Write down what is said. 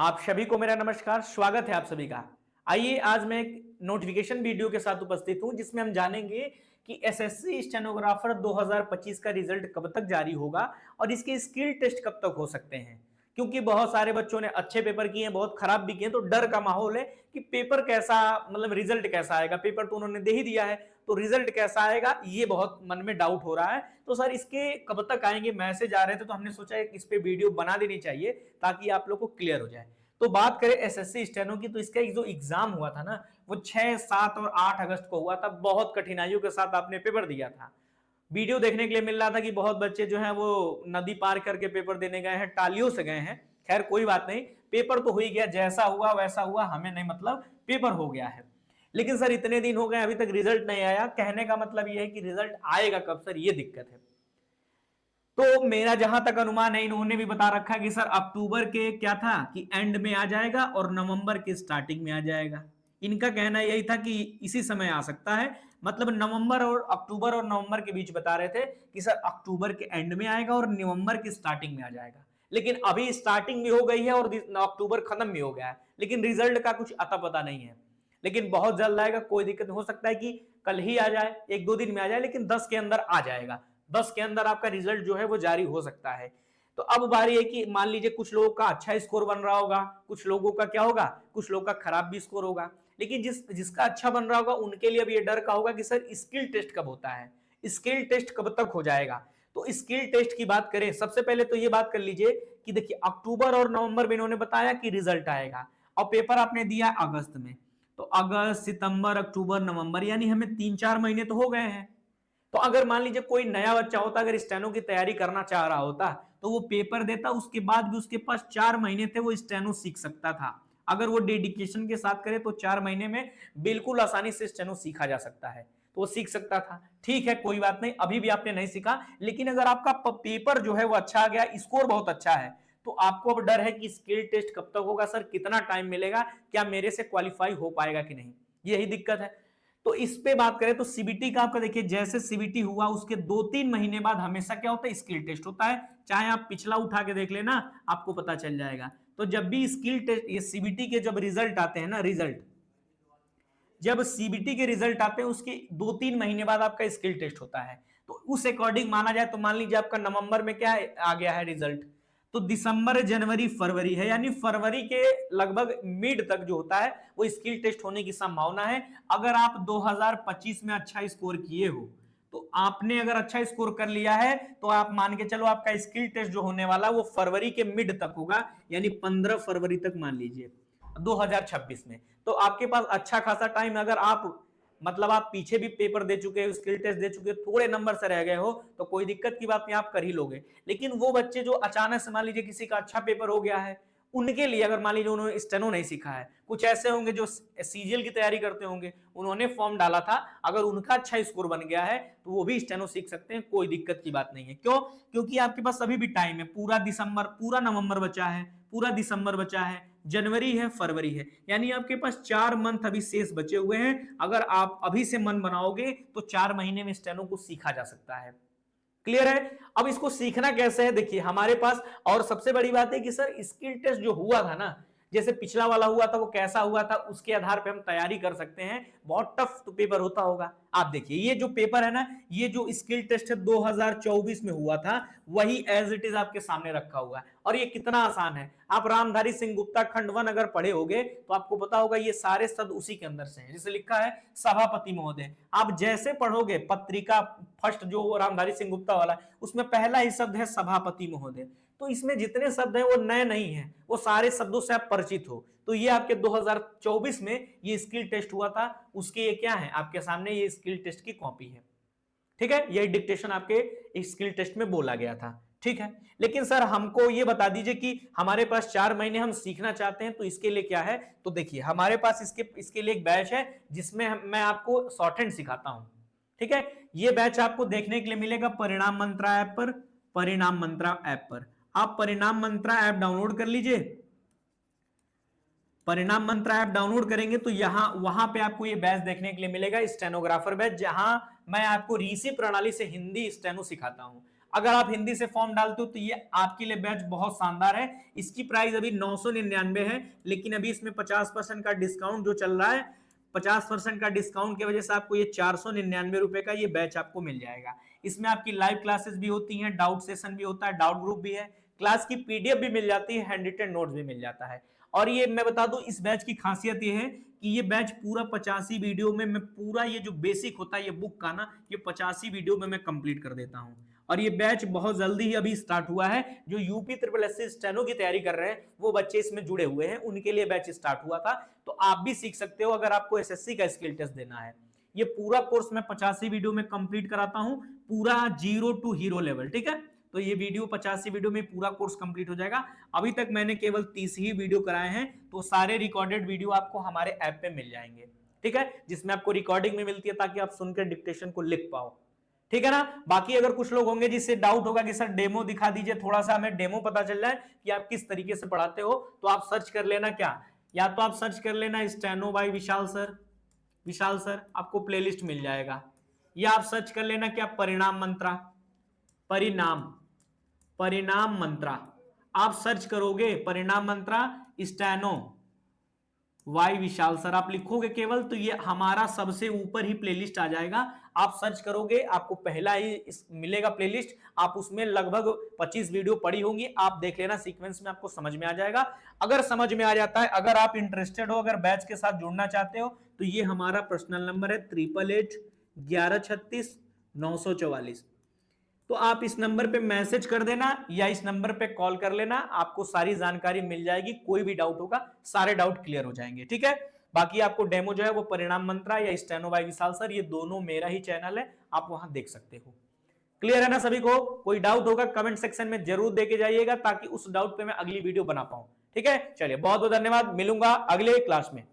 आप सभी को मेरा नमस्कार, स्वागत है आप सभी का। आइए आज मैं एक नोटिफिकेशन वीडियो के साथ उपस्थित हूं जिसमें हम जानेंगे कि एसएससी स्टेनोग्राफर 2025 का रिजल्ट कब तक जारी होगा और इसके स्किल टेस्ट कब तक हो सकते हैं। क्योंकि बहुत सारे बच्चों ने अच्छे पेपर किए हैं, बहुत खराब भी किए हैं, तो डर का माहौल है कि पेपर कैसा, मतलब रिजल्ट कैसा आएगा। पेपर तो उन्होंने दे ही दिया है, तो रिजल्ट कैसा आएगा ये बहुत मन में डाउट हो रहा है। तो सर इसके कब तक आएंगे, मैसेज आ रहे थे, तो हमने सोचा इस पे वीडियो बना देनी चाहिए ताकि आप लोग को क्लियर हो जाए। तो बात करें एसएससी स्टेनो की, तो इसका जो एग्जाम हुआ था ना, वो 6, 7 और 8 अगस्त को हुआ था। बहुत कठिनाइयों के साथ आपने पेपर दिया था। वीडियो देखने के लिए मिल रहा था कि बहुत बच्चे जो है वो नदी पार करके पेपर देने गए हैं, टालियों से गए हैं। खैर कोई बात नहीं, पेपर तो हो ही गया, जैसा हुआ वैसा हुआ, हमें नहीं मतलब, पेपर हो गया है। लेकिन सर इतने दिन हो गए अभी तक रिजल्ट नहीं आया। कहने का मतलब यह है कि रिजल्ट आएगा कब सर, ये दिक्कत है। तो मेरा जहां तक अनुमान है, इन्होंने भी बता रखा है कि सर अक्टूबर के क्या था कि एंड में आ जाएगा और नवंबर के स्टार्टिंग में आ जाएगा। इनका कहना यही था कि इसी समय आ सकता है, मतलब नवंबर और अक्टूबर और नवंबर के बीच बता रहे थे कि सर अक्टूबर के एंड में आएगा और नवंबर की स्टार्टिंग में आ जाएगा। लेकिन अभी स्टार्टिंग भी हो गई है और अक्टूबर खत्म भी हो गया है, लेकिन रिजल्ट का कुछ अता पता नहीं है। लेकिन बहुत जल्द आएगा, कोई दिक्कत नहीं, हो सकता है कि कल ही आ जाए, 1-2 दिन में आ जाए, लेकिन 10 के अंदर आ जाएगा। 10 के अंदर आपका रिजल्ट जो है वो जारी हो सकता है। तो अब बारी है कि मान लीजिए कुछ लोगों का अच्छा स्कोर बन रहा होगा, कुछ लोगों का क्या होगा, कुछ लोगों का खराब भी स्कोर होगा। लेकिन जिसका अच्छा बन रहा होगा उनके लिए अब ये डर का होगा कि सर स्किल टेस्ट कब होता है, स्किल टेस्ट कब तक हो जाएगा। तो स्किल टेस्ट की बात करें, सबसे पहले तो ये बात कर लीजिए कि देखिए अक्टूबर और नवंबर में इन्होंने बताया कि रिजल्ट आएगा, और पेपर आपने दिया अगस्त में। तो अगस्त, सितंबर, अक्टूबर, नवंबर, यानी हमें 3-4 महीने तो हो गए हैं। तो अगर मान लीजिए कोई नया बच्चा होता, अगर स्टेनो की तैयारी करना चाह रहा होता, तो वो पेपर देता, उसके बाद भी उसके पास 4 महीने थे, वो स्टेनो सीख सकता था। अगर वो डेडिकेशन के साथ करे तो 4 महीने में बिल्कुल आसानी से स्टेनो सीखा जा सकता है, तो वो सीख सकता था। ठीक है, कोई बात नहीं, अभी भी आपने नहीं सीखा, लेकिन अगर आपका पेपर जो है वो अच्छा आ गया, स्कोर बहुत अच्छा है, तो आपको अब डर है कि स्किल टेस्ट कब तक होगा सर, कितना टाइम मिलेगा, क्या मेरे से क्वालिफाई हो पाएगा कि नहीं, यही दिक्कत है। तो इस पे बात करें तो सीबीटी का आपका देखिए, जैसे सीबीटी हुआ उसके 2-3 महीने बाद हमेशा क्या होता है, स्किल टेस्ट होता है। चाहे आप पिछला उठा के देख लेना, आपको पता चल जाएगा। तो जब भी स्किल टेस्ट, ये सीबीटी के जब रिजल्ट आते हैं ना, जब सीबीटी के रिजल्ट आते हैं उसके 2-3 महीने बाद आपका स्किल टेस्ट होता है। तो उस अकॉर्डिंग माना जाए तो मान लीजिए आपका नवंबर में क्या आ गया है रिजल्ट, तो दिसंबर, जनवरी, फरवरी है, यानी फरवरी के लगभग मिड तक जो होता है वो स्किल टेस्ट होने की संभावना है। अगर आप 2025 में अच्छा स्कोर किए हो, तो आपने अगर अच्छा स्कोर कर लिया है, तो आप मान के चलो आपका स्किल टेस्ट जो होने वाला वो फरवरी के मिड तक होगा, यानी 15 फरवरी तक मान लीजिए 2026 में। तो आपके पास अच्छा खासा टाइम, अगर आप मतलब आप पीछे भी पेपर दे चुके हो, स्किल टेस्ट दे चुके हो, थोड़े नंबर से रह गए हो, तो कोई दिक्कत की बात नहीं, आप कर ही लोगे। लेकिन वो बच्चे जो अचानक से मान लीजिए किसी का अच्छा पेपर हो गया है, उनके लिए अगर मान लीजिए उन्होंने स्टेनो नहीं सीखा है, कुछ ऐसे होंगे जो सीजीएल की तैयारी करते होंगे, उन्होंने फॉर्म डाला था, अगर उनका अच्छा स्कोर बन गया है तो वो भी स्टेनो सीख सकते हैं, कोई दिक्कत की बात नहीं है। क्यों? क्योंकि आपके पास अभी भी टाइम है, पूरा दिसंबर, पूरा नवंबर बचा है, पूरा दिसंबर बचा है, जनवरी है, फरवरी है, यानी आपके पास 4 मंथ अभी शेष बचे हुए हैं। अगर आप अभी से मन बनाओगे तो 4 महीने में स्टेनो को सीखा जा सकता है। क्लियर है? अब इसको सीखना कैसे है, देखिए हमारे पास, और सबसे बड़ी बात है कि सर स्किल टेस्ट जो हुआ था ना, जैसे पिछला वाला हुआ था वो कैसा हुआ था, उसके आधार पे हम तैयारी कर सकते हैं। बहुत टफ तो पेपर होता होगा। आप देखिए ये जो पेपर है ना, ये जो स्किल टेस्ट 2024 में हुआ था, वही एज इट इज आपके सामने रखा हुआ है, और ये कितना आसान है। आप रामधारी सिंह गुप्ता खंड 1 अगर पढ़े होगे तो आपको पता होगा ये सारे शब्द उसी के अंदर से हैं। जैसे लिखा है सभापति महोदय, आप जैसे पढ़ोगे पत्रिका फर्स्ट जो रामधारी सिंह गुप्ता वाला, उसमें पहला ही शब्द है सभापति महोदय। तो इसमें जितने शब्द हैं वो नए नहीं हैं, वो सारे शब्दों से आप परिचित हो। तो ये आपके 2024 में ये स्किल टेस्ट हुआ था, उसके ये क्या है आपके सामने, ये स्किल टेस्ट की कॉपी है। ठीक है, ये डिक्टेशन आपके स्किल टेस्ट में बोला गया था। ठीक है, लेकिन सर हमको ये बता दीजिए कि हमारे पास 4 महीने हम सीखना चाहते हैं, तो इसके लिए क्या है। तो देखिए हमारे पास इसके लिए एक बैच है जिसमें मैं आपको शॉर्ट हैंड सिखाता हूं। ठीक है, ये बैच आपको देखने के लिए मिलेगा परिणाम मंत्रा ऐप पर, परिणाम मंत्रा ऐप पर। आप परिणाम मंत्रा ऐप डाउनलोड कर लीजिए। परिणाम मंत्र ऐप डाउनलोड करेंगे तो वहां पे आपको ये बैच देखने के लिए मिलेगा, स्टेनोग्राफर बैच, जहां मैं आपको रीसी प्रणाली से हिंदी स्टेनो सिखाता हूं। अगर आप हिंदी से फॉर्म डालते हो तो ये आपके लिए बैच बहुत शानदार है। इसकी प्राइस अभी 999 है, लेकिन अभी इसमें 50% का डिस्काउंट जो चल रहा है, 50% का डिस्काउंट की वजह से आपको ये 499 रुपए का ये बैच आपको मिल जाएगा। इसमें आपकी लाइव क्लासेस भी होती हैं, डाउट सेशन भी होता है, डाउट ग्रुप भी है, क्लास की पीडीएफ भी मिल जाती है, हैंड रिटन नोट्स भी मिल जाता है। और ये मैं बता दूं, इस बैच की खासियत ये है कि ये बैच पूरा 85 वीडियो में मैं पूरा ये जो बेसिक होता है ये बुक का ना, ये 85 वीडियो में मैं कंप्लीट कर देता हूं। और ये बैच बहुत जल्दी ही अभी स्टार्ट हुआ है। जो यूपी ट्रिपल एससी स्टेनो की तैयारी कर रहे हैं वो बच्चे इसमें जुड़े हुए हैं, उनके लिए बैच स्टार्ट हुआ था। तो आप भी सीख सकते हो अगर आपको एसएससी का स्किल टेस्ट देना है। ये पूरा कोर्स मैं 85 वीडियो में कंप्लीट कराता हूं, पूरा 0 टू हीरो लेवल, ठीक है। तो ये वीडियो 85 वीडियो में पूरा कोर्स कंप्लीट हो जाएगा। अभी तक मैंने केवल 30 ही वीडियो कराए हैं, तो सारे रिकॉर्डेड वीडियो आपको हमारे ऐप पे मिल जाएंगे, ठीक है, जिसमें आपको रिकॉर्डिंग में मिलती है ताकि आप सुनकर डिक्टेशन को लिख पाओ, ठीक है ना। बाकी अगर कुछ लोग होंगे जिससे डाउट होगा कि सर डेमो दिखा दीजिए, थोड़ा सा हमें डेमो पता चल जाए कि आप किस तरीके से पढ़ाते हो, तो आप सर्च कर लेना क्या, या तो आप सर्च कर लेना स्टेनो बाय विशाल सर, विशाल सर आपको प्लेलिस्ट मिल जाएगा, या आप सर्च कर लेना क्या परिणाम मंत्रा, परिणाम मंत्रा आप सर्च करोगे, परिणाम मंत्रा स्टेनो वाई विशाल सर आप लिखोगे केवल, तो ये हमारा सबसे ऊपर ही प्लेलिस्ट आ जाएगा। आप सर्च करोगे आपको पहला ही मिलेगा प्लेलिस्ट, आप उसमें लगभग 25 वीडियो पड़ी होंगी, आप देख लेना, सीक्वेंस में आपको समझ में आ जाएगा। अगर समझ में आ जाता है, अगर आप इंटरेस्टेड हो, अगर बैच के साथ जुड़ना चाहते हो, तो ये हमारा पर्सनल नंबर है 888136 944। तो आप इस नंबर पे मैसेज कर देना या इस नंबर पे कॉल कर लेना, आपको सारी जानकारी मिल जाएगी। कोई भी डाउट होगा सारे डाउट क्लियर हो जाएंगे, ठीक है। बाकी आपको डेमो जो है वो परिणाम मंत्रा या स्टेनो बाय विशाल सर, ये दोनों मेरा ही चैनल है, आप वहां देख सकते हो। क्लियर है ना सभी को? कोई डाउट होगा कमेंट सेक्शन में जरूर देके जाइएगा, ताकि उस डाउट पे मैं अगली वीडियो बना पाऊं, ठीक है। चलिए बहुत बहुत धन्यवाद, मिलूंगा अगले क्लास में।